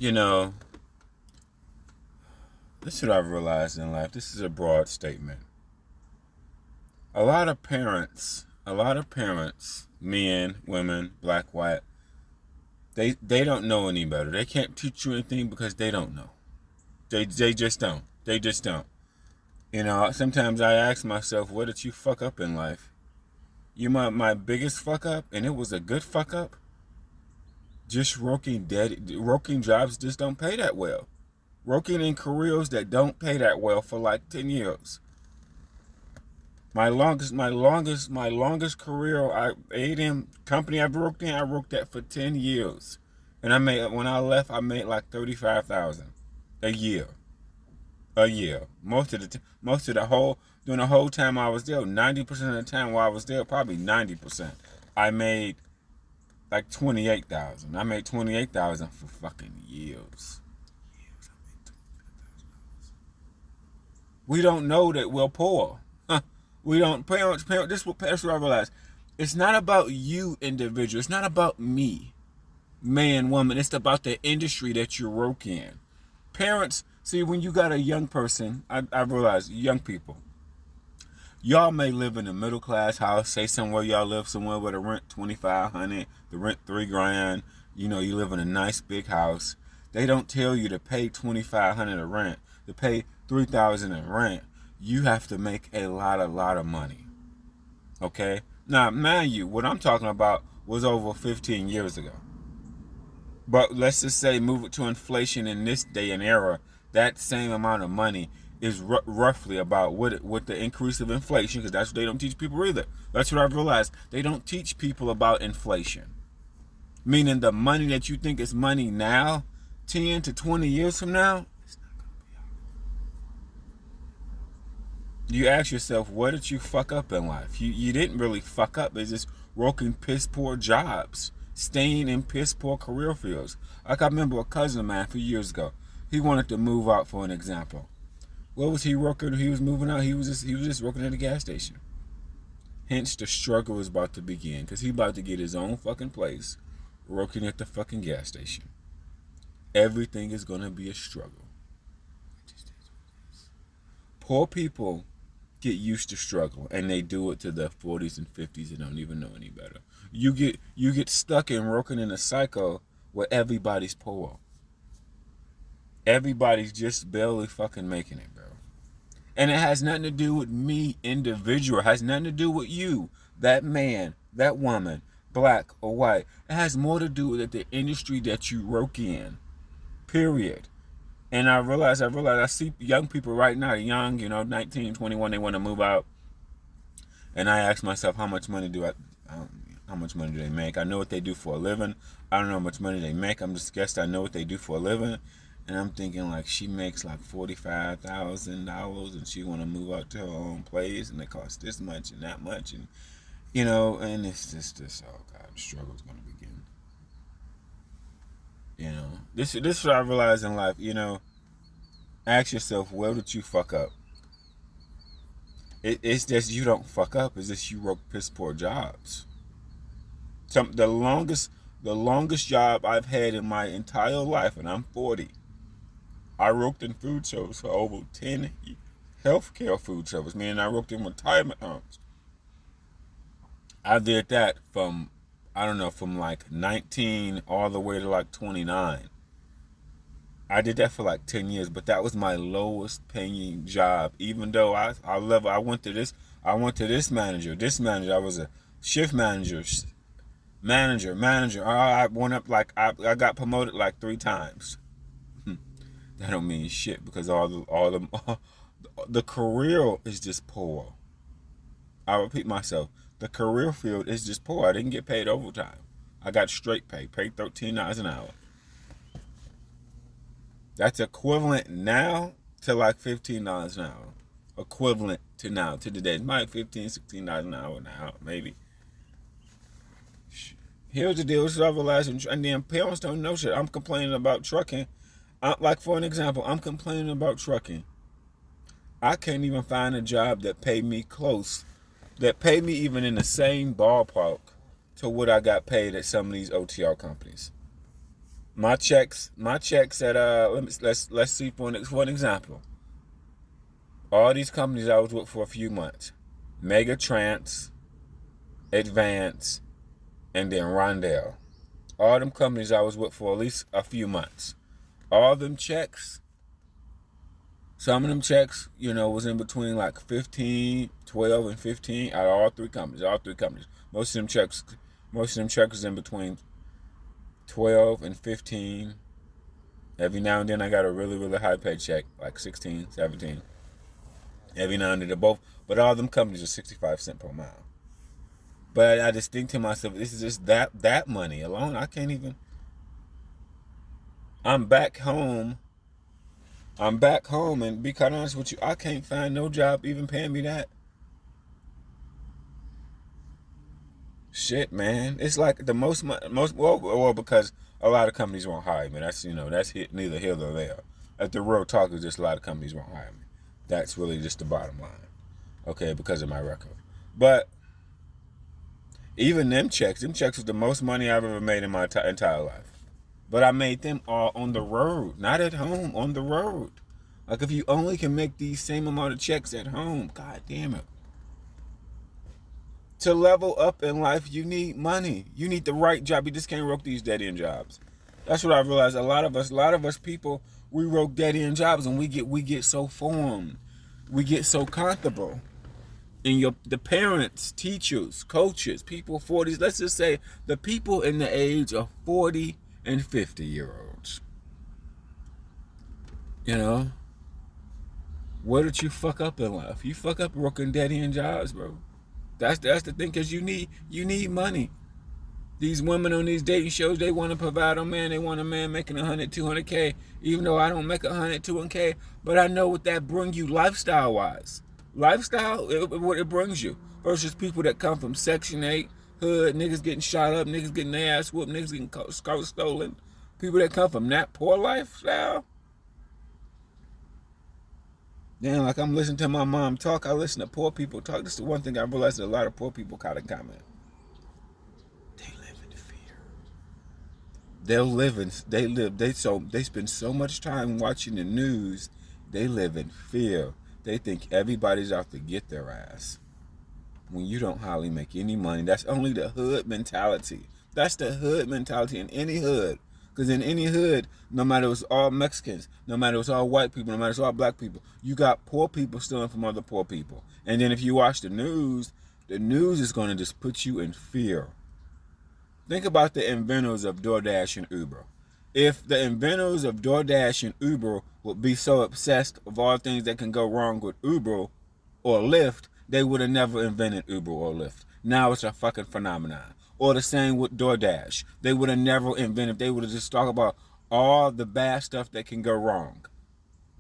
You know, this is what I've realized in life. This is a broad statement. A lot of parents, men, women, black, white, they don't know any better. They can't teach you anything because they don't know. They just don't. They just don't. Sometimes I ask myself, what did you fuck up in life? My biggest fuck up, and it was a good fuck up. Just working jobs just don't pay that well. Working in careers that don't pay that well for like 10 years. My longest career company I worked at for 10 years. And when I left, I made like 35,000 a year. A year. During the whole time I was there, 90% of the time while I was there, probably 90%, I made like 28,000. I made 28,000 for fucking years. We don't know that we're poor. We don't. Parents. This is what I realize. It's not about you, individual. It's not about me, man, woman. It's about the industry that you work in. Parents, see, when you got a young person, I realize, young people, y'all may live in a middle class house. Say somewhere y'all live somewhere where the rent $2,500, the rent $3,000. You live in a nice big house. They don't tell you to pay $2,500 of rent, to pay $3,000 in rent. You have to make a lot of money. Okay? Now, mind you, what I'm talking about was over 15 years ago. But let's just say move it to inflation in this day and era, that same amount of money is roughly about what the increase of inflation, because that's what they don't teach people either. That's what I've realized. They don't teach people about inflation. Meaning the money that you think is money now, 10 to 20 years from now, you ask yourself, what did you fuck up in life? You didn't really fuck up. It's just working piss poor jobs, staying in piss poor career fields. Like I remember a cousin of mine a few years ago. He wanted to move out, for an example. What was he working? He was moving out. He was just working at a gas station. Hence, the struggle is about to begin, because he about to get his own fucking place, working at the fucking gas station. Everything is gonna be a struggle. Poor people get used to struggle, and they do it to their 40s and 50s and don't even know any better. You get stuck in working in a cycle where everybody's poor. Everybody's just barely fucking making it, bro. And it has nothing to do with me, individual. It has nothing to do with you, that man, that woman, black or white. It has more to do with the industry that you work in. Period. And I realize I see young people right now, young, 19, 21, they want to move out. And I ask myself, how much money do they make? I know what they do for a living. I don't know how much money they make. I'm just guessing I know what they do for a living. And I'm thinking, like, she makes like $45,000 and she want to move out to her own place, and it costs this much and that much. And, and it's just this, oh God, the struggle's going to begin. This is what I realized in life. Ask yourself, where did you fuck up? It's just you don't fuck up. It's just you work piss poor jobs. The longest job I've had in my entire life, and I'm 40. I worked in food service for over 10 years. Healthcare food service, meaning I worked in retirement homes. I did that from like 19 all the way to like 29. I did that for like 10 years, but that was my lowest paying job. Even though I went to this manager. I was a shift manager. I went up like I got promoted like 3 times. That don't mean shit, because the career is just poor. I repeat myself. The career field is just poor. I didn't get paid overtime. I got straight pay, paid $13 an hour. That's equivalent now to like $15 an hour. Equivalent to now, to today. It might $15, $16 an hour now, maybe. Here's the deal. This is what I realized, and then parents don't know shit. I'm complaining about trucking. Like, for an example, I'm complaining about trucking. I can't even find a job that paid me even in the same ballpark to what I got paid at some of these OTR companies. My checks at let's see for an example. All these companies I was with for a few months, Megatrans, Advance, and then Rondell. All them companies I was with for at least a few months. All them checks, some of them checks, was in between like 15, 12, and 15 at all three companies. All three companies. Most of them checks was in between 12 and 15. Every now and then I got a really, really high paycheck, like 16, 17. Every now and then they're both, but all them companies are 65 cents per mile. But I just think to myself, this is just that money alone. I can't even. I'm back home. And be quite honest with you, I can't find no job even paying me that. Shit, man. It's like the most well, because a lot of companies won't hire me. That's neither here nor there. At the real talk is just a lot of companies won't hire me. That's really just the bottom line. Okay, because of my record. But even them checks was the most money I've ever made in my entire life. But I made them all on the road, not at home, on the road. Like if you only can make these same amount of checks at home, god damn it. To level up in life, you need money. You need the right job. You just can't work these dead end jobs. That's what I realized. A lot of us people, we work dead end jobs and we get so formed. We get so comfortable. And the parents, teachers, coaches, people 40s, let's just say the people in the age of 40 and 50-year-olds. What did you fuck up in life? You fuck up working dead end jobs, bro. That's the thing, because you need money. These women on these dating shows, they want to provide a man. They want a man making 100, 200K. Even though I don't make 100, 200K, but I know what that brings you lifestyle-wise. Lifestyle, what it brings you. Versus people that come from Section 8, hood, niggas getting shot up, niggas getting their ass whooped, niggas getting cars stolen. People that come from that poor lifestyle. Then, like I'm listening to my mom talk, I listen to poor people talk. This is the one thing I realized that a lot of poor people kind of comment. They live in fear. They spend so much time watching the news, they live in fear. They think everybody's out to get their ass. When you don't hardly make any money, that's only the hood mentality. That's the hood mentality in any hood. Because in any hood, no matter it's all Mexicans, no matter it's all white people, no matter it's all black people, you got poor people stealing from other poor people. And then if you watch the news is going to just put you in fear. Think about the inventors of DoorDash and Uber. If the inventors of DoorDash and Uber would be so obsessed with all things that can go wrong with Uber or Lyft, they would have never invented Uber or Lyft. Now it's a fucking phenomenon. Or the same with DoorDash. They would have never invented. They would have just talked about all the bad stuff that can go wrong.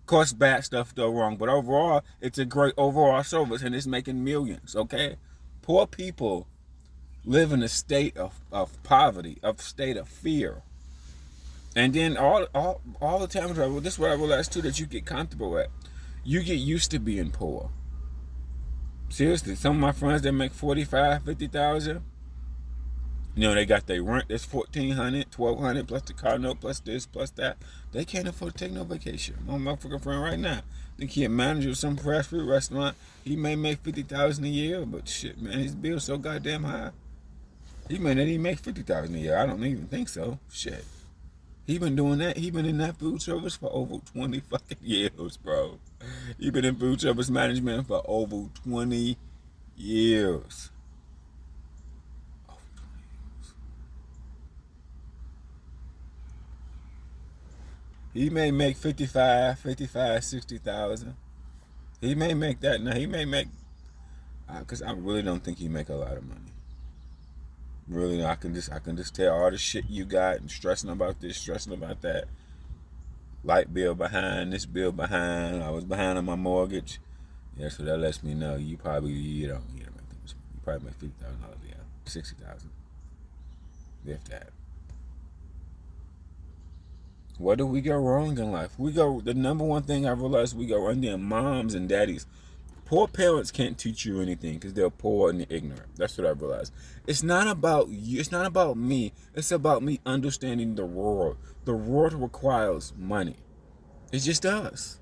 Of course, bad stuff go wrong, but overall, it's a great overall service, and it's making millions. Okay, poor people live in a state of poverty, a state of fear, and then all the time, this is what I realized too, that you get comfortable at. You get used to being poor. Seriously, some of my friends that make 45, 50,000. They got their rent that's $1,400, $1,200 plus the car note, plus this, plus that. They can't afford to take no vacation. My motherfucking friend right now, I think he a manager of some fast food restaurant. He may make $50,000 a year, but shit, man, his bill's so goddamn high. He may not even make $50,000 a year. I don't even think so. Shit, he been doing that. He been in that food service for over 20 fucking years, bro. He been in food service management for over 20 years. He may make 60,000. He may make that. Now he may make, because I really don't think he make a lot of money. Really, I can just tell all the shit you got and stressing about this, stressing about that. Light bill behind, this bill behind. I was behind on my mortgage. Yeah, so that lets me know you probably don't make this. You probably make $50,000 a year, 60,000, if that. Where do we go wrong in life? The number one thing I realized we go wrong in moms and daddies. Poor parents can't teach you anything because they're poor and they're ignorant. That's what I realized. It's not about you. It's not about me. It's about me understanding the world. The world requires money. It just does.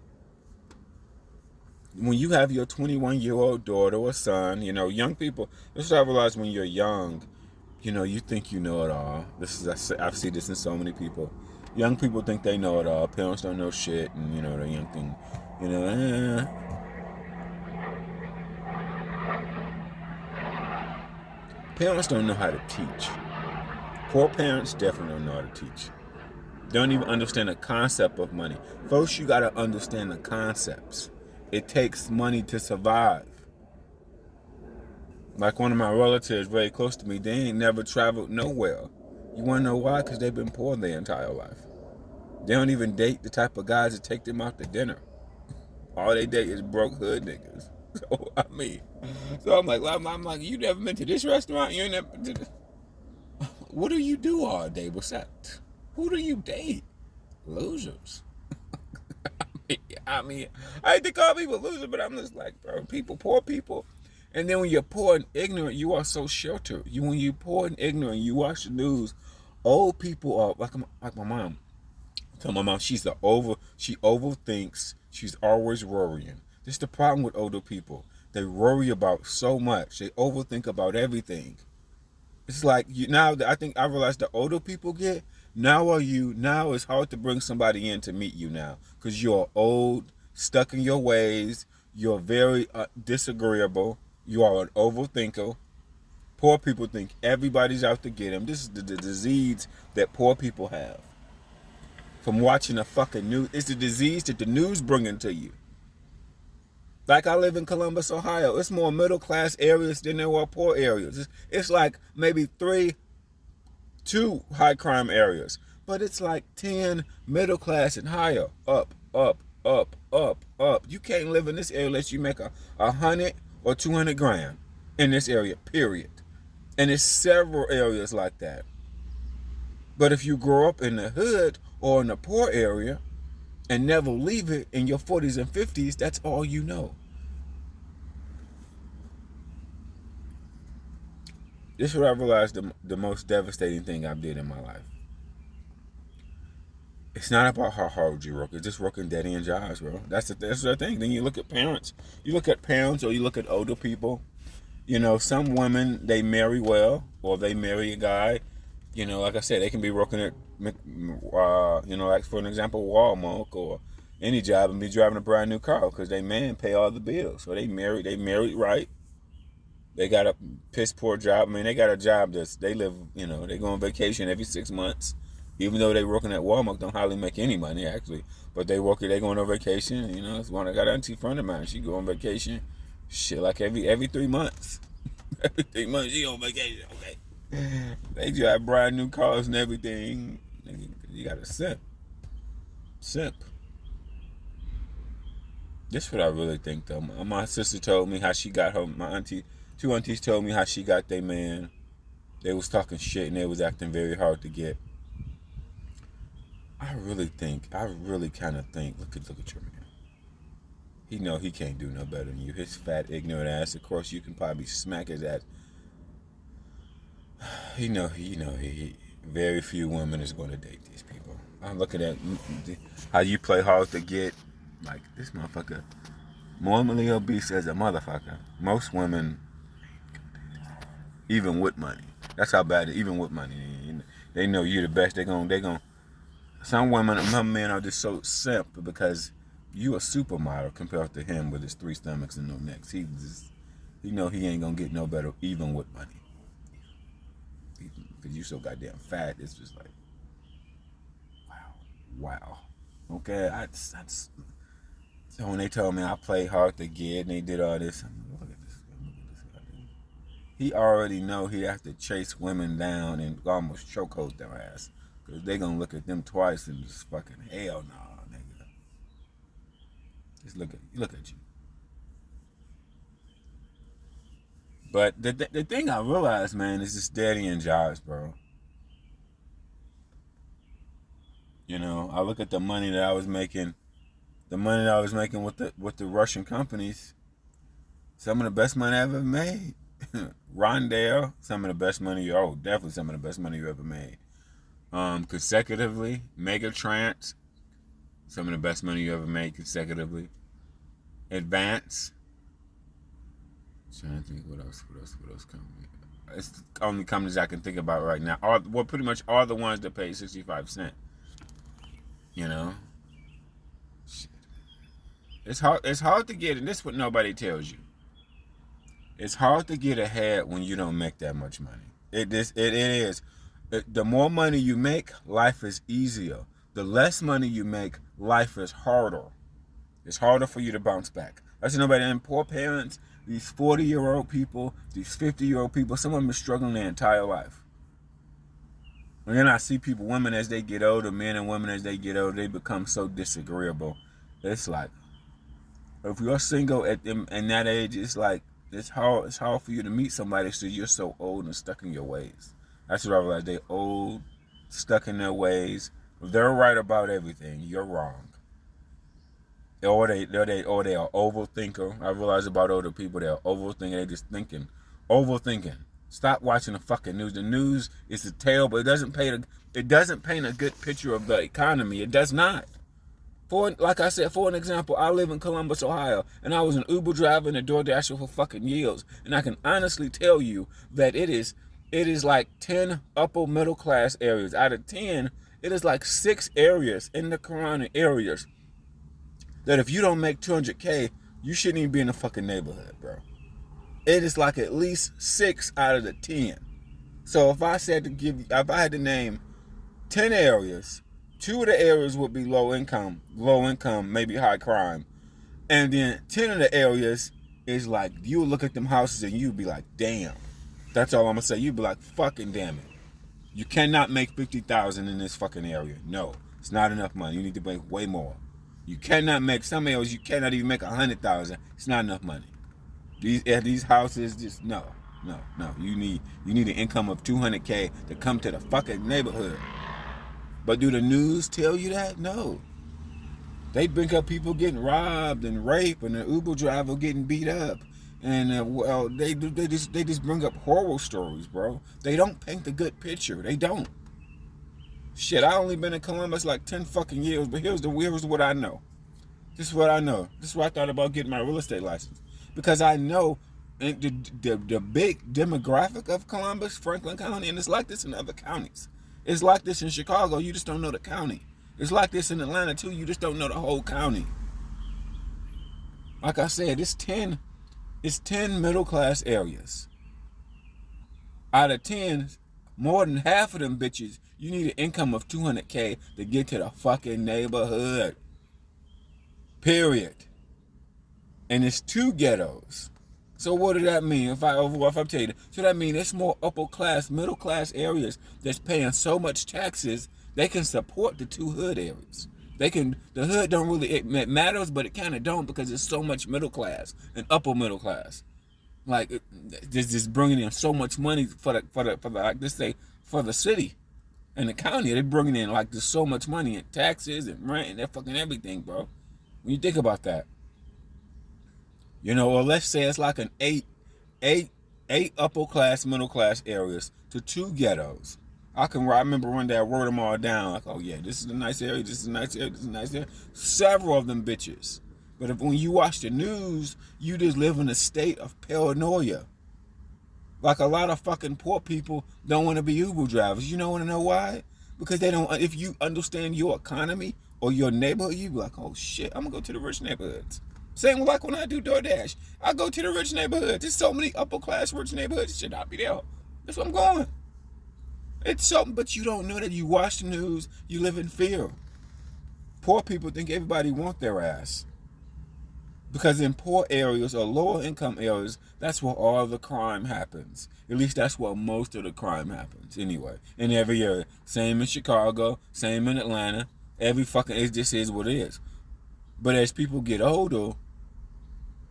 When you have your 21-year-old daughter or son, young people, this is what I realized when you're young, you think you know it all. I've seen this in so many people. Young people think they know it all. Parents don't know shit, and the young thing, Parents don't know how to teach. Poor parents definitely don't know how to teach. They don't even understand the concept of money. First, you gotta understand the concepts. It takes money to survive. Like one of my relatives very close to me, they ain't never traveled nowhere. You wanna know why? Because they've been poor their entire life. They don't even date the type of guys that take them out to dinner. All they date is broke hood niggas. So I'm like, you never been to this restaurant? You ain't never been to this. What do you do all day besides? Who do you date? Losers. I hate to call people losers, but I'm just like, bro, poor people. And then when you're poor and ignorant, you are so sheltered. When you're poor and ignorant, you watch the news. Old people are like my mom. Tell my mom she overthinks. She's always worrying. This is the problem with older people. They worry about so much. They overthink about everything. It's like now that I think I realize the older people get, now it's hard to bring somebody in to meet you now because you're old, stuck in your ways. You're very disagreeable. You are an overthinker. Poor people think everybody's out to get them. This is the disease that poor people have from watching the fucking news. It's the disease that the news bringing to you. Like I live in Columbus, Ohio. It's more middle class areas than there are poor areas. It's like maybe 2 high crime areas, but it's like 10 middle class and higher. Up, up, up, up, up. You can't live in this area unless you make 100 or 200 grand in this area. Period. And there's several areas like that. But if you grow up in the hood or in a poor area and never leave it in your 40s and 50s, that's all you know. This is what I realized the most devastating thing I've did in my life. It's not about how hard you work. It's just working dead-end jobs, bro. That's the thing. Then you look at parents. You look at parents or you look at older people. Some women, they marry well or they marry a guy. Like I said, they can be working at, like for an example, Walmart or any job and be driving a brand new car because they man pay all the bills. So they married right. They got a piss poor job. They got a job they live, they go on vacation every 6 months. Even though they working at Walmart, don't hardly make any money actually. But they going on vacation. It's one I got an auntie friend of mine. She go on vacation, shit like every 3 months. Every 3 months she on vacation. Okay. They drive brand new cars and everything. You got to simp. This is what I really think though. My sister told me how she got her. Two aunties told me how she got their man. They was talking shit and they was acting very hard to get. I really kind of think, look at your man. He know he can't do no better than you. His fat, ignorant ass. Of course, you can probably smack his ass. He very few women is going to date these people. I'm looking at how you play hard to get. Like, this motherfucker, normally obese as a motherfucker. Most women, even with money, that's how bad it, even with money, they know you the best. They gon' some women, some men are just so simp because you a supermodel compared to him with his 3 stomachs and no necks. He know he ain't gonna get no better even with money. Because you so goddamn fat, it's just like, wow. Okay, so when they told me I played hard to get and they did all this, I'm like, look at this guy. He already know he has to chase women down and almost chokehold their ass. Because they gonna look at them twice and just fucking, hell no, nigga. Just look at you. But the thing I realized, man, is this dead-end jobs, bro. I look at the money that I was making with the Russian companies. Some of the best money I ever made. Rondale, some of the best money. Oh, definitely some of the best money you ever made. Consecutively, Megatrans, some of the best money you ever made consecutively. Advance. Trying to think what else company. It's the only companies I can think about right now. Well, pretty much all the ones that pay 65 cents. You know, shit. It's hard. It's hard to get, and this is what nobody tells you. It's hard to get ahead when you don't make that much money. It is. The more money you make, life is easier. The less money you make, life is harder. It's harder for you to bounce back. That's nobody in poor parents, these 40-year-old people, these 50-year-old people, some of them are struggling their entire life. And then I see people, women as they get older, men and women as they get older, they become so disagreeable. It's like, if you're single in that age, it's like, it's hard for you to meet somebody so you're so old and stuck in your ways. That's what I realized. They're old, stuck in their ways. They're right about everything. You're wrong. Or they are overthinker. I realize about older people, they're overthinking. They're just thinking, overthinking. Stop watching the fucking news. The news is a tale, but it doesn't paint a good picture of the economy. It does not. Like I said, for an example, I live in Columbus, Ohio, and I was an Uber driver and a DoorDasher for fucking years, and I can honestly tell you that it is like 10 upper middle class areas. Out of 10, it is like 6 areas in the surrounding areas that if you don't make 200K, you shouldn't even be in the fucking neighborhood, bro. It is like at least 6 out of the 10. So if I had to name 10 areas, 2 of the areas would be low income, maybe high crime. And then 10 of the areas is like, you would look at them houses and you'd be like, damn. That's all I'm gonna say. You'd be like, fucking damn it. You cannot make 50,000 in this fucking area. No, it's not enough money. You need to make way more. You cannot make, some areas you cannot even make 100,000. It's not enough money. These houses just no. You need an income of 200K to come to the fucking neighborhood. But do the news tell you that? No. They bring up people getting robbed and raped and the Uber driver getting beat up. And they just bring up horror stories, bro. They don't paint the good picture. They don't. Shit, I only been in Columbus like 10 fucking years, but here's what I know. This is what I know. This is why I thought about getting my real estate license. Because I know the big demographic of Columbus, Franklin County, and it's like this in other counties. It's like this in Chicago, you just don't know the county. It's like this in Atlanta too, you just don't know the whole county. Like I said, it's 10 middle class areas. Out of 10, more than half of them bitches, you need an income of 200K to get to the fucking neighborhood. Period. And it's 2 ghettos. So what does that mean? If I tell you, so that means it's more upper class, middle class areas that's paying so much taxes they can support the 2 hood areas. The hood don't really, it matters, but it kind of don't because there's so much middle class and upper middle class. Like this just bringing in so much money for the like this say for the city and the county. They're bringing in like there's so much money in taxes and rent and that fucking everything, bro. When you think about that. You know, or let's say it's like an eight upper class, middle class areas to 2 ghettos. I remember one day I wrote them all down. Like, oh yeah, this is a nice area, this is a nice area, this is a nice area. Several of them bitches. But when you watch the news, you just live in a state of paranoia. Like a lot of fucking poor people don't want to be Uber drivers. You don't want to know why? Because they don't. If you understand your economy or your neighborhood, you be like, oh shit, I'm gonna go to the rich neighborhoods. Same like when I do DoorDash. I go to the rich neighborhoods. There's so many upper class rich neighborhoods. Should not be there. That's where I'm going. It's something, but you don't know that. You watch the news, you live in fear. Poor people think everybody wants their ass. Because in poor areas or lower income areas, that's where all the crime happens. At least that's where most of the crime happens anyway. In every area. Same in Chicago, same in Atlanta. It just is what it is. But as people get older,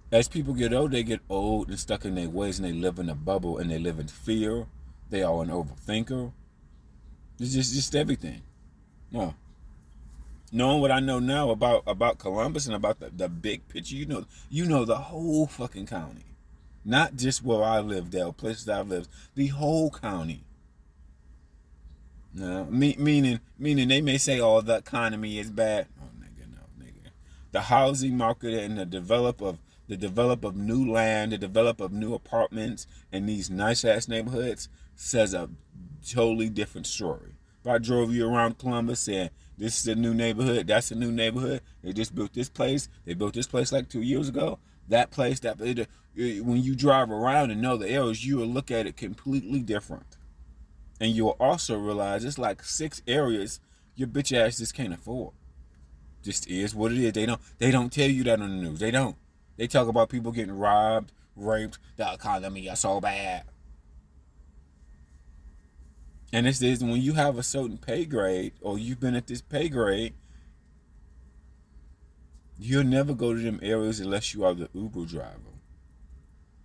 they get old and stuck in their ways and they live in a bubble and they live in fear. They are an overthinker. It's just everything. No. Knowing what I know now about Columbus and about the big picture, you know the whole fucking county. Not just where I live, there, places I've lived. The whole county. No, meaning they may say, "Oh, the economy is bad." Oh, nigga, no, nigga. The housing market and the develop of new land, the develop of new apartments in these nice ass neighborhoods says a totally different story. If I drove you around Columbus saying this is a new neighborhood, that's a new neighborhood. They just built this place. They built this place like 2 years ago. That place, when you drive around and know the areas, you will look at it completely different. And you'll also realize it's like 6 areas your bitch ass just can't afford. Just is what it is. They don't tell you that on the news. They don't. They talk about people getting robbed, raped, the economy is so bad. And it's this when you have a certain pay grade or you've been at this pay grade, you'll never go to them areas unless you are the Uber driver.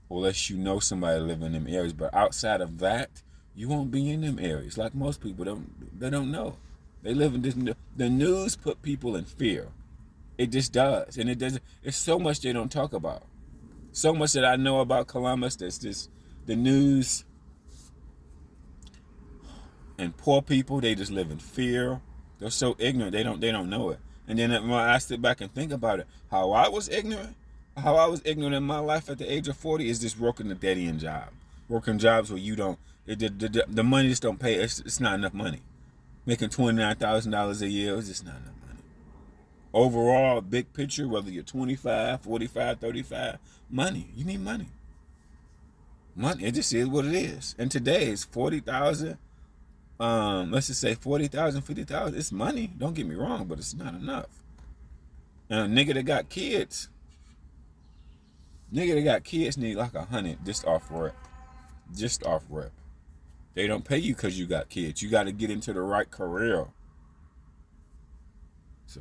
Or unless you know somebody living in them areas. But outside of that, you won't be in them areas. Like most people don't know. They live in this. The news put people in fear. It just does, and it doesn't. It's so much they don't talk about. So much that I know about Columbus. That's just the news. And poor people, they just live in fear. They're so ignorant. They don't know it. And then when I sit back and think about it, how I was ignorant in my life at the age of 40 is just working a dead end job, working jobs where you don't. The money just don't pay. It's not enough money. Making $29,000 a year is just not enough money. Overall, big picture, whether you're 25, 45, 35, money. You need money. Money. It just is what it is. And today it's 40,000. Let's just say 40,000, 50,000. It's money. Don't get me wrong, but it's not enough. And a nigga that got kids, need like 100 just off rep. Just off rep. They don't pay you because you got kids. You got to get into the right career. So